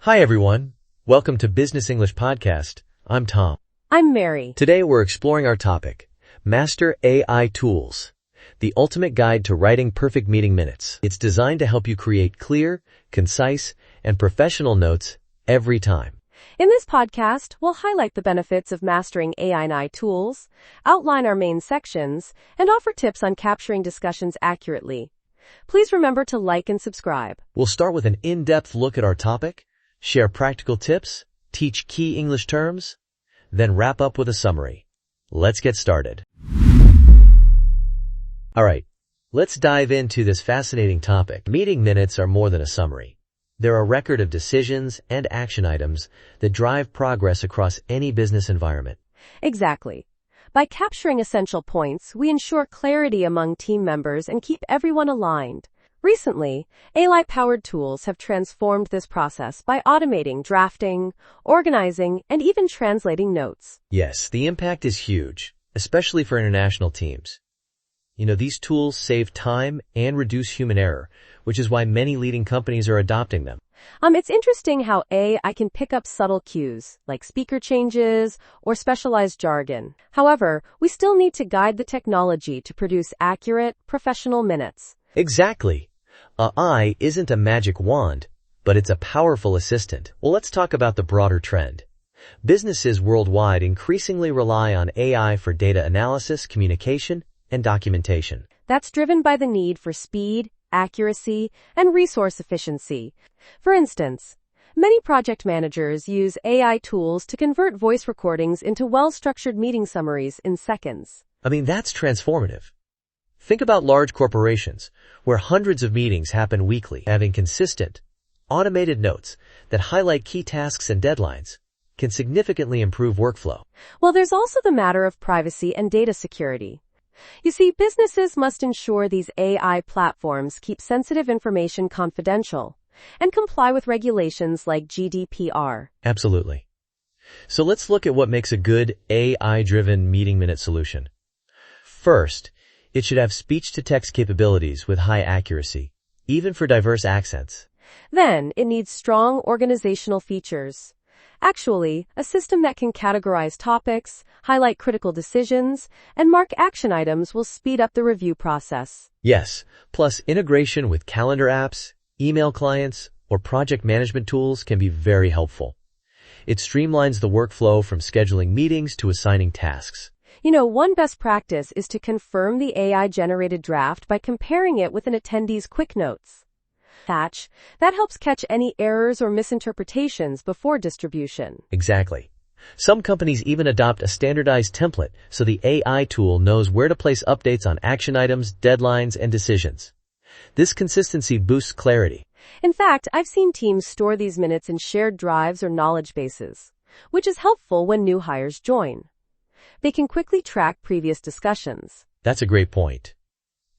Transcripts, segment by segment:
Hi everyone. Welcome to Business English Podcast. I'm Tom. I'm Mary. Today we're exploring our topic, Master AI Tools, the ultimate guide to writing perfect meeting minutes. It's designed to help you create clear, concise, and professional notes every time. In this podcast, we'll highlight the benefits of mastering AI tools, outline our main sections, and offer tips on capturing discussions accurately. Please remember to like and subscribe. We'll start with an in-depth look at our topic, share practical tips, teach key English terms, then wrap up with a summary. Let's get started. Alright, let's dive into this fascinating topic. Meeting minutes are more than a summary. They're a record of decisions and action items that drive progress across any business environment. Exactly. By capturing essential points, we ensure clarity among team members and keep everyone aligned. Recently, AI-powered tools have transformed this process by automating drafting, organizing, and even translating notes. Yes, the impact is huge, especially for international teams. These tools save time and reduce human error, which is why many leading companies are adopting them. It's interesting how AI can pick up subtle cues, like speaker changes or specialized jargon. However, we still need to guide the technology to produce accurate, professional minutes. Exactly. AI isn't a magic wand, but it's a powerful assistant. Well, let's talk about the broader trend. Businesses worldwide increasingly rely on AI for data analysis, communication, and documentation. That's driven by the need for speed, accuracy, and resource efficiency. For instance, many project managers use AI tools to convert voice recordings into well-structured meeting summaries in seconds. That's transformative. Think about large corporations, where hundreds of meetings happen weekly. Having consistent, automated notes that highlight key tasks and deadlines can significantly improve workflow. Well, there's also the matter of privacy and data security. You see, businesses must ensure these AI platforms keep sensitive information confidential and comply with regulations like GDPR. Absolutely. So let's look at what makes a good AI-driven meeting minute solution. First, it should have speech-to-text capabilities with high accuracy, even for diverse accents. Then, it needs strong organizational features. Actually, a system that can categorize topics, highlight critical decisions, and mark action items will speed up the review process. Yes, plus integration with calendar apps, email clients, or project management tools can be very helpful. It streamlines the workflow from scheduling meetings to assigning tasks. One best practice is to confirm the AI-generated draft by comparing it with an attendee's quick notes. That helps catch any errors or misinterpretations before distribution. Exactly. Some companies even adopt a standardized template so the AI tool knows where to place updates on action items, deadlines, and decisions. This consistency boosts clarity. In fact, I've seen teams store these minutes in shared drives or knowledge bases, which is helpful when new hires join. They can quickly track previous discussions. That's a great point.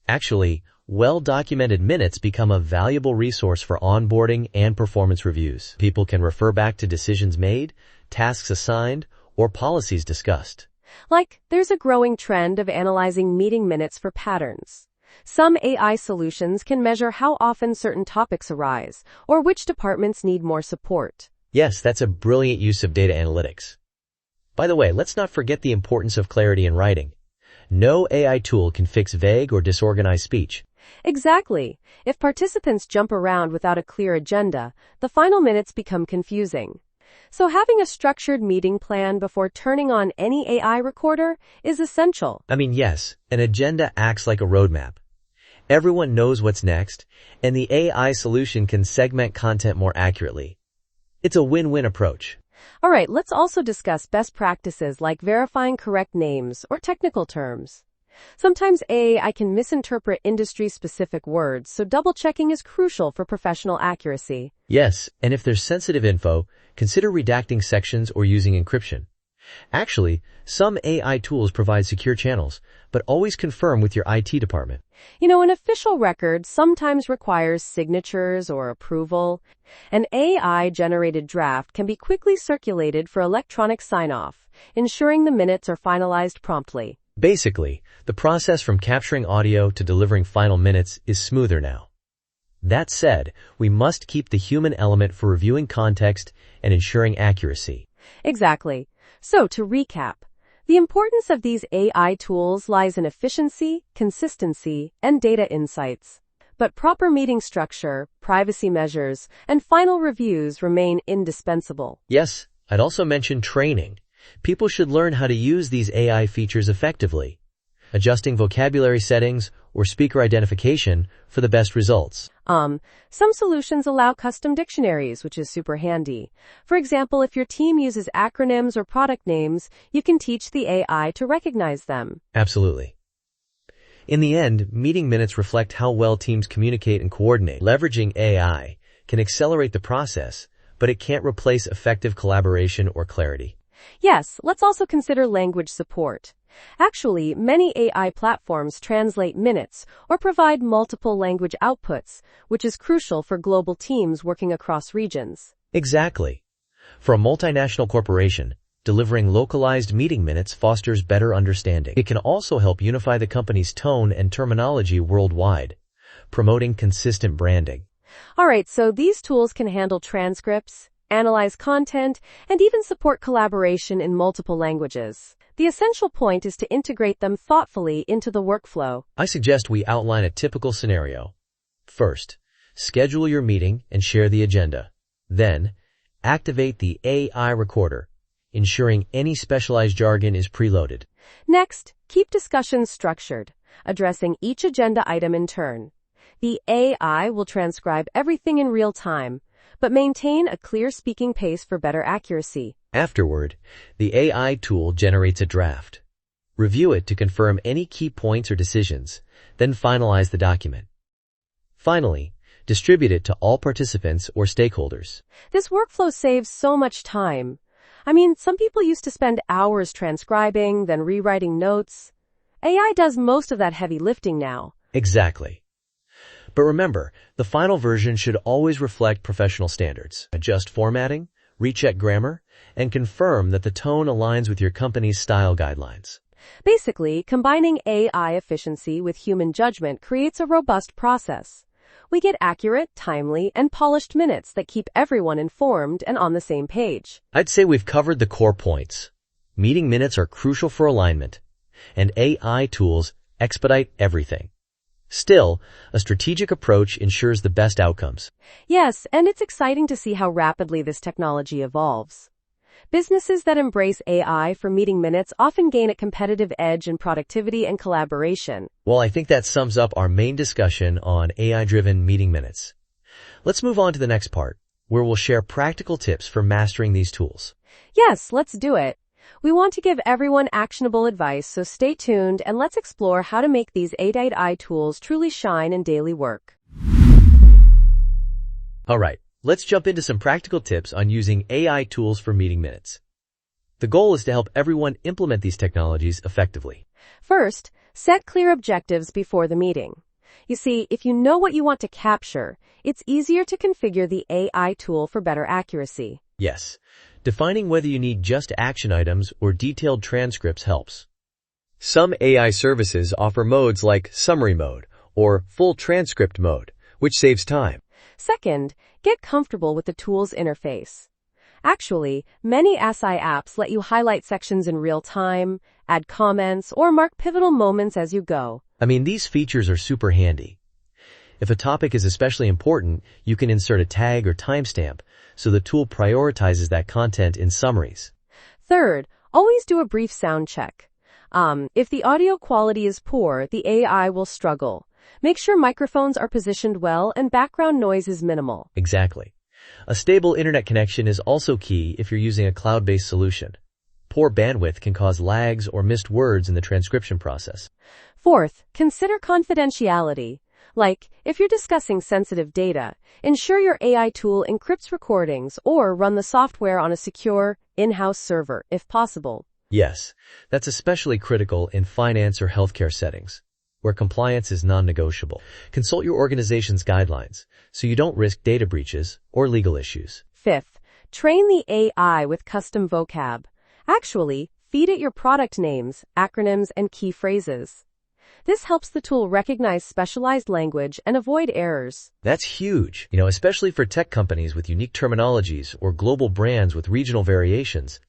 Actually, well-documented minutes become a valuable resource for onboarding and performance reviews. People can refer back to decisions made, tasks assigned, or policies discussed. There's a growing trend of analyzing meeting minutes for patterns. Some AI solutions can measure how often certain topics arise, or which departments need more support. Yes, that's a brilliant use of data analytics. By the way, let's not forget the importance of clarity in writing. No AI tool can fix vague or disorganized speech. Exactly. If participants jump around without a clear agenda, the final minutes become confusing. So having a structured meeting plan before turning on any AI recorder is essential. Yes, an agenda acts like a roadmap. Everyone knows what's next, and the AI solution can segment content more accurately. It's a win-win approach. All right, let's also discuss best practices like verifying correct names or technical terms. Sometimes AI can misinterpret industry-specific words, so double-checking is crucial for professional accuracy. Yes, and if there's sensitive info, consider redacting sections or using encryption. Actually, some AI tools provide secure channels, but always confirm with your IT department. An official record sometimes requires signatures or approval. An AI-generated draft can be quickly circulated for electronic sign-off, ensuring the minutes are finalized promptly. Basically, the process from capturing audio to delivering final minutes is smoother now. That said, we must keep the human element for reviewing context and ensuring accuracy. Exactly. So, to recap, the importance of these AI tools lies in efficiency, consistency, and data insights. But proper meeting structure, privacy measures, and final reviews remain indispensable. Yes, I'd also mention training. People should learn how to use these AI features effectively, adjusting vocabulary settings or speaker identification for the best results. Some solutions allow custom dictionaries, which is super handy. For example, if your team uses acronyms or product names, you can teach the AI to recognize them. Absolutely. In the end, meeting minutes reflect how well teams communicate and coordinate. Leveraging AI can accelerate the process, but it can't replace effective collaboration or clarity. Yes, let's also consider language support. Actually, many AI platforms translate minutes or provide multiple language outputs, which is crucial for global teams working across regions. Exactly. For a multinational corporation, delivering localized meeting minutes fosters better understanding. It can also help unify the company's tone and terminology worldwide, promoting consistent branding. All right, so these tools can handle transcripts, analyze content, and even support collaboration in multiple languages. The essential point is to integrate them thoughtfully into the workflow. I suggest we outline a typical scenario. First, schedule your meeting and share the agenda. Then, activate the AI recorder, ensuring any specialized jargon is preloaded. Next, keep discussions structured, addressing each agenda item in turn. The AI will transcribe everything in real time, but maintain a clear speaking pace for better accuracy. Afterward, the AI tool generates a draft. Review it to confirm any key points or decisions, then finalize the document. Finally, distribute it to all participants or stakeholders. This workflow saves so much time. I mean, some people used to spend hours transcribing, then rewriting notes. AI does most of that heavy lifting now. Exactly. But remember, the final version should always reflect professional standards. Adjust formatting, recheck grammar, and confirm that the tone aligns with your company's style guidelines. Basically, combining AI efficiency with human judgment creates a robust process. We get accurate, timely, and polished minutes that keep everyone informed and on the same page. I'd say we've covered the core points. Meeting minutes are crucial for alignment, and AI tools expedite everything. Still, a strategic approach ensures the best outcomes. Yes, and it's exciting to see how rapidly this technology evolves. Businesses that embrace AI for meeting minutes often gain a competitive edge in productivity and collaboration. Well, I think that sums up our main discussion on AI-driven meeting minutes. Let's move on to the next part, where we'll share practical tips for mastering these tools. Yes, let's do it. We want to give everyone actionable advice, so stay tuned and let's explore how to make these AI tools truly shine in daily work. All right, let's jump into some practical tips on using AI tools for meeting minutes. The goal is to help everyone implement these technologies effectively. First, set clear objectives before the meeting. You see, if you know what you want to capture, it's easier to configure the AI tool for better accuracy. Yes, defining whether you need just action items or detailed transcripts helps. Some AI services offer modes like summary mode or full transcript mode, which saves time. Second, get comfortable with the tool's interface. Actually, many SI apps let you highlight sections in real time, add comments, or mark pivotal moments as you go. I mean, these features are super handy. If a topic is especially important, you can insert a tag or timestamp so the tool prioritizes that content in summaries. Third, always do a brief sound check. If the audio quality is poor, the AI will struggle. Make sure microphones are positioned well and background noise is minimal. Exactly. A stable internet connection is also key if you're using a cloud-based solution. Poor bandwidth can cause lags or missed words in the transcription process. Fourth, consider confidentiality. Like, if you're discussing sensitive data, ensure your AI tool encrypts recordings or run the software on a secure, in-house server, if possible. Yes, that's especially critical in finance or healthcare settings, where compliance is non-negotiable. Consult your organization's guidelines so you don't risk data breaches or legal issues. Fifth, train the AI with custom vocab. Actually, feed it your product names, acronyms, and key phrases. This helps the tool recognize specialized language and avoid errors. That's huge, especially for tech companies with unique terminologies or global brands with regional variations.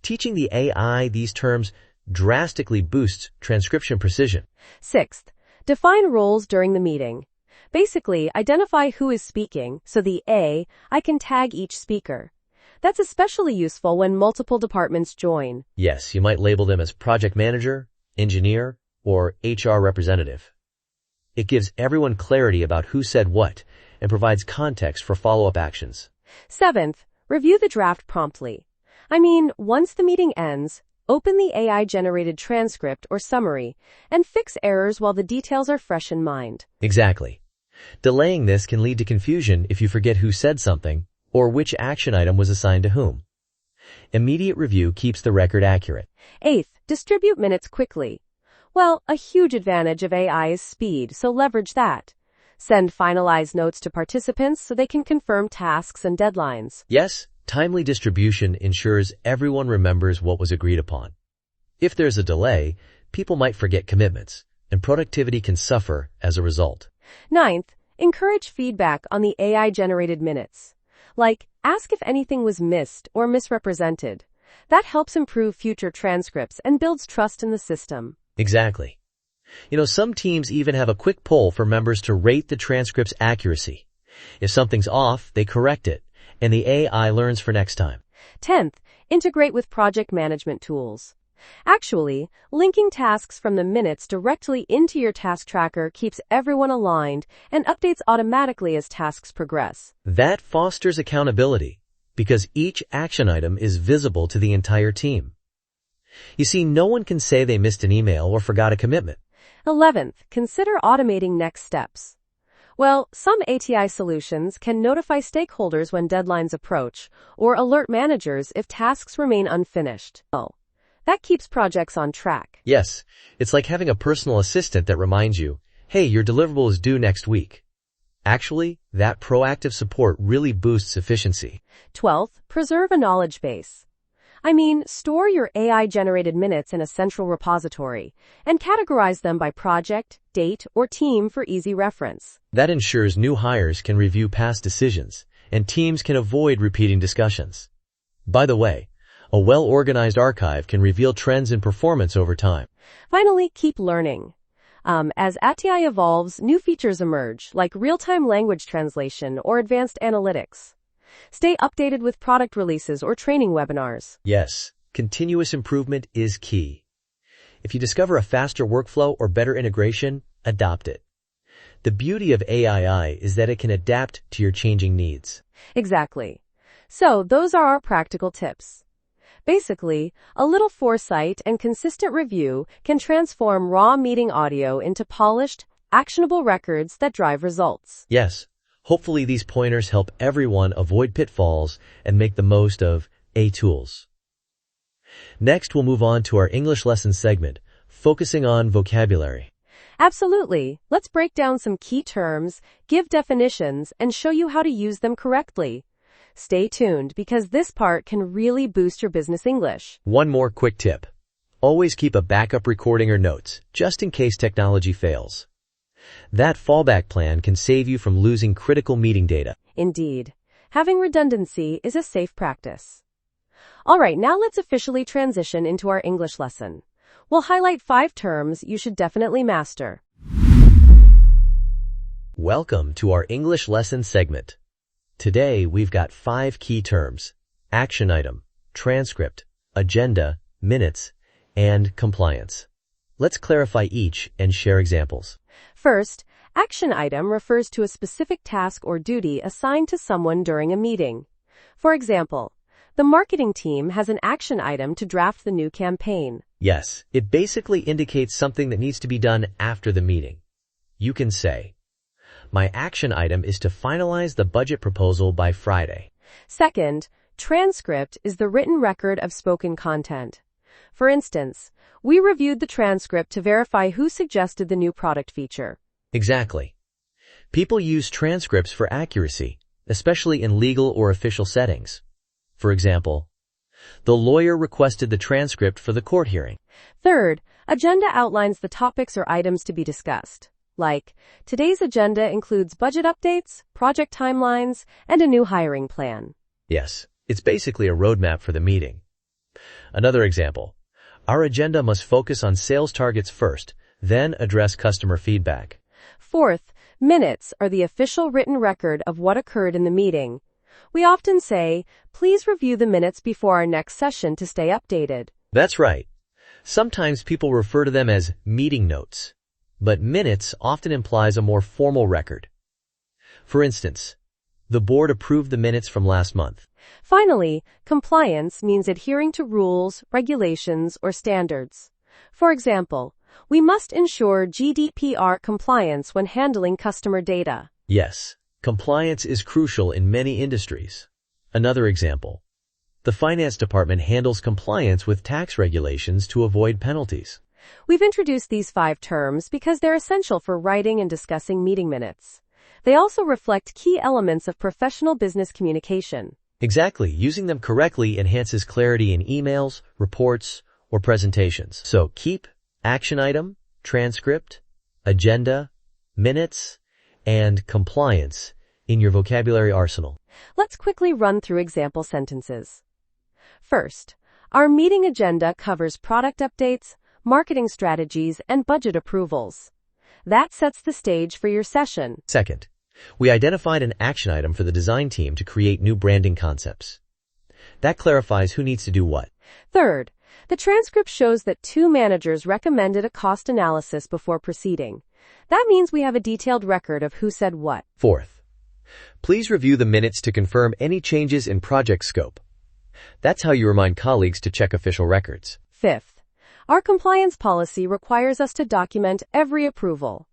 Teaching the AI these terms drastically boosts transcription precision. Sixth, define roles during the meeting. Basically, identify who is speaking, so the AI can tag each speaker. That's especially useful when multiple departments join. Yes, you might label them as project manager, engineer, or HR representative. It gives everyone clarity about who said what and provides context for follow-up actions. Seventh, review the draft promptly. Once the meeting ends, open the AI-generated transcript or summary and fix errors while the details are fresh in mind. Exactly. Delaying this can lead to confusion if you forget who said something or which action item was assigned to whom. Immediate review keeps the record accurate. Eighth, distribute minutes quickly. Well, a huge advantage of AI is speed, so leverage that. Send finalized notes to participants so they can confirm tasks and deadlines. Yes, timely distribution ensures everyone remembers what was agreed upon. If there's a delay, people might forget commitments, and productivity can suffer as a result. Ninth, encourage feedback on the AI-generated minutes. Like, ask if anything was missed or misrepresented. That helps improve future transcripts and builds trust in the system. Exactly. Some teams even have a quick poll for members to rate the transcript's accuracy. If something's off, they correct it, and the AI learns for next time. 10th, integrate with project management tools. Actually, linking tasks from the minutes directly into your task tracker keeps everyone aligned and updates automatically as tasks progress. That fosters accountability because each action item is visible to the entire team. You see, no one can say they missed an email or forgot a commitment. 11th, consider automating next steps. Well, some ATI solutions can notify stakeholders when deadlines approach or alert managers if tasks remain unfinished. That keeps projects on track. Yes, it's like having a personal assistant that reminds you, hey, your deliverable is due next week. Actually, that proactive support really boosts efficiency. 12th, preserve a knowledge base. Store your AI-generated minutes in a central repository and categorize them by project, date, or team for easy reference. That ensures new hires can review past decisions, and teams can avoid repeating discussions. By the way, a well-organized archive can reveal trends in performance over time. Finally, keep learning. As ATI evolves, new features emerge, like real-time language translation or advanced analytics. Stay updated with product releases or training webinars. Yes, continuous improvement is key. If you discover a faster workflow or better integration, adopt it. The beauty of AI is that it can adapt to your changing needs. Exactly. So, those are our practical tips. Basically, a little foresight and consistent review can transform raw meeting audio into polished, actionable records that drive results. Yes, hopefully these pointers help everyone avoid pitfalls and make the most of AI tools. Next, we'll move on to our English lesson segment, focusing on vocabulary. Absolutely. Let's break down some key terms, give definitions, and show you how to use them correctly. Stay tuned because this part can really boost your business English. One more quick tip. Always keep a backup recording or notes, just in case technology fails. That fallback plan can save you from losing critical meeting data. Indeed. Having redundancy is a safe practice. All right, now let's officially transition into our English lesson. We'll highlight 5 terms you should definitely master. Welcome to our English lesson segment. Today, we've got 5 key terms: action item, transcript, agenda, minutes, and compliance. Let's clarify each and share examples. First, action item refers to a specific task or duty assigned to someone during a meeting. For example, the marketing team has an action item to draft the new campaign. Yes, it basically indicates something that needs to be done after the meeting. You can say, my action item is to finalize the budget proposal by Friday. Second, transcript is the written record of spoken content. For instance, we reviewed the transcript to verify who suggested the new product feature. Exactly. People use transcripts for accuracy, especially in legal or official settings. For example, the lawyer requested the transcript for the court hearing. Third, Agenda outlines the topics or items to be discussed. Like, today's agenda includes budget updates, project timelines, and a new hiring plan. Yes, it's basically a roadmap for the meeting. Another example. Our agenda must focus on sales targets first, then address customer feedback. Fourth, minutes are the official written record of what occurred in the meeting. We often say, please review the minutes before our next session to stay updated. That's right. Sometimes people refer to them as meeting notes, but minutes often implies a more formal record. For instance, the board approved the minutes from last month. Finally, compliance means adhering to rules, regulations, or standards. For example, we must ensure GDPR compliance when handling customer data. Yes, compliance is crucial in many industries. Another example. The finance department handles compliance with tax regulations to avoid penalties. We've introduced these 5 terms because they're essential for writing and discussing meeting minutes. They also reflect key elements of professional business communication. Exactly. Using them correctly enhances clarity in emails, reports, or presentations. So keep action item, transcript, agenda, minutes, and compliance in your vocabulary arsenal. Let's quickly run through example sentences. First, our meeting agenda covers product updates, marketing strategies, and budget approvals. That sets the stage for your session. Second, we identified an action item for the design team to create new branding concepts. That clarifies who needs to do what. Third, the transcript shows that 2 managers recommended a cost analysis before proceeding. That means we have a detailed record of who said what. Fourth, please review the minutes to confirm any changes in project scope. That's how you remind colleagues to check official records. Fifth, our compliance policy requires us to document every approval.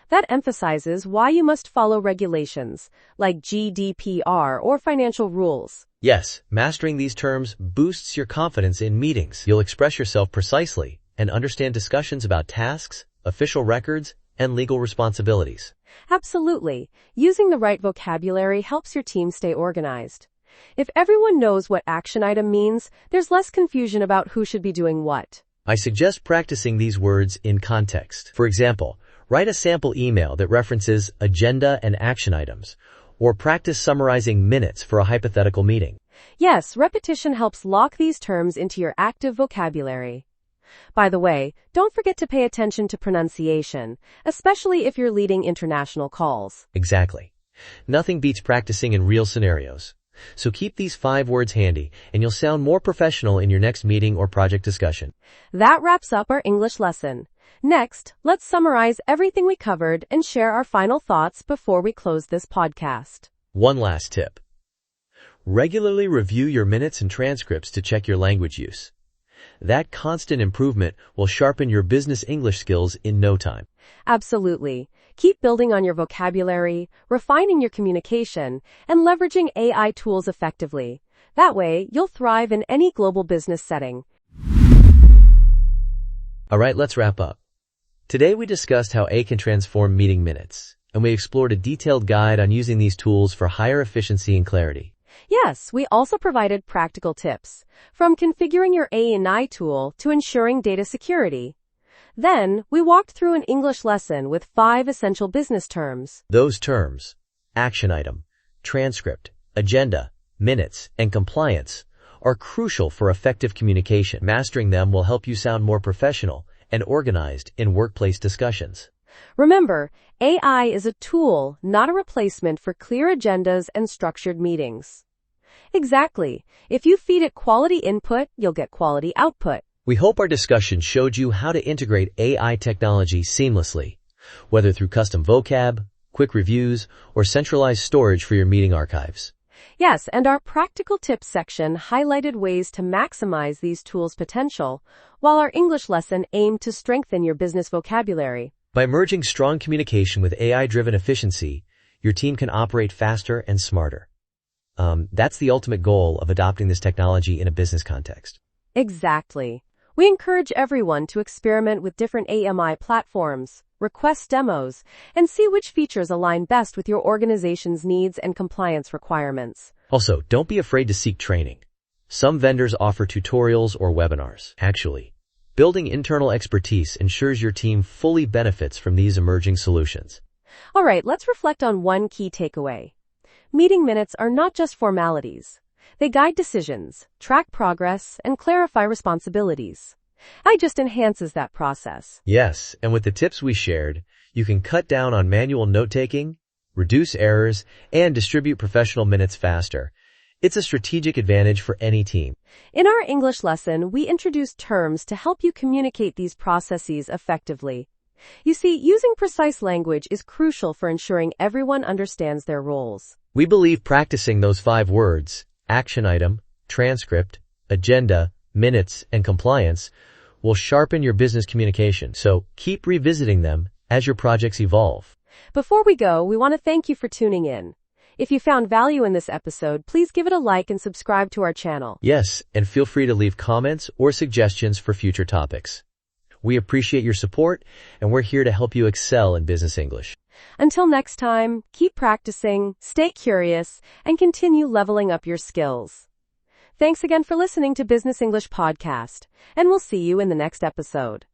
That emphasizes why you must follow regulations, like GDPR or financial rules. Yes, mastering these terms boosts your confidence in meetings. You'll express yourself precisely and understand discussions about tasks, official records, and legal responsibilities. Absolutely. Using the right vocabulary helps your team stay organized. If everyone knows what action item means, there's less confusion about who should be doing what. I suggest practicing these words in context. For example, write a sample email that references agenda and action items, or practice summarizing minutes for a hypothetical meeting. Yes, repetition helps lock these terms into your active vocabulary. By the way, don't forget to pay attention to pronunciation, especially if you're leading international calls. Exactly. Nothing beats practicing in real scenarios. So keep these 5 words handy, and you'll sound more professional in your next meeting or project discussion. That wraps up our English lesson. Next, let's summarize everything we covered and share our final thoughts before we close this podcast. One last tip. Regularly review your minutes and transcripts to check your language use. That constant improvement will sharpen your business English skills in no time. Absolutely. Keep building on your vocabulary, refining your communication, and leveraging AI tools effectively. That way, you'll thrive in any global business setting. All right, let's wrap up. Today we discussed how AI can transform meeting minutes, and we explored a detailed guide on using these tools for higher efficiency and clarity. Yes, we also provided practical tips, from configuring your AI tool to ensuring data security. Then, we walked through an English lesson with 5 essential business terms. Those terms, action item, transcript, agenda, minutes, and compliance, are crucial for effective communication. Mastering them will help you sound more professional and organized in workplace discussions. Remember, AI is a tool, not a replacement for clear agendas and structured meetings. Exactly. If you feed it quality input, you'll get quality output. We hope our discussion showed you how to integrate AI technology seamlessly, whether through custom vocab, quick reviews, or centralized storage for your meeting archives. Yes, and our practical tips section highlighted ways to maximize these tools' potential, while our English lesson aimed to strengthen your business vocabulary. By merging strong communication with AI-driven efficiency, your team can operate faster and smarter. That's the ultimate goal of adopting this technology in a business context. Exactly. We encourage everyone to experiment with different AMI platforms, request demos, and see which features align best with your organization's needs and compliance requirements. Also, don't be afraid to seek training. Some vendors offer tutorials or webinars. Actually, Building internal expertise ensures your team fully benefits from these emerging solutions. All right, let's reflect on one key takeaway. Meeting minutes are not just formalities. They guide decisions, track progress, and clarify responsibilities. AI just enhances that process. Yes, and with the tips we shared, you can cut down on manual note-taking, reduce errors, and distribute professional minutes faster. It's a strategic advantage for any team. In our English lesson, we introduced terms to help you communicate these processes effectively. You see, using precise language is crucial for ensuring everyone understands their roles. We believe practicing those 5 words, action item, transcript, agenda, minutes, and compliance, will sharpen your business communication. So keep revisiting them as your projects evolve. Before we go, we want to thank you for tuning in. If you found value in this episode, please give it a like and subscribe to our channel. Yes, and feel free to leave comments or suggestions for future topics. We appreciate your support, and we're here to help you excel in business English. Until next time, keep practicing, stay curious, and continue leveling up your skills. Thanks again for listening to Business English Podcast, and we'll see you in the next episode.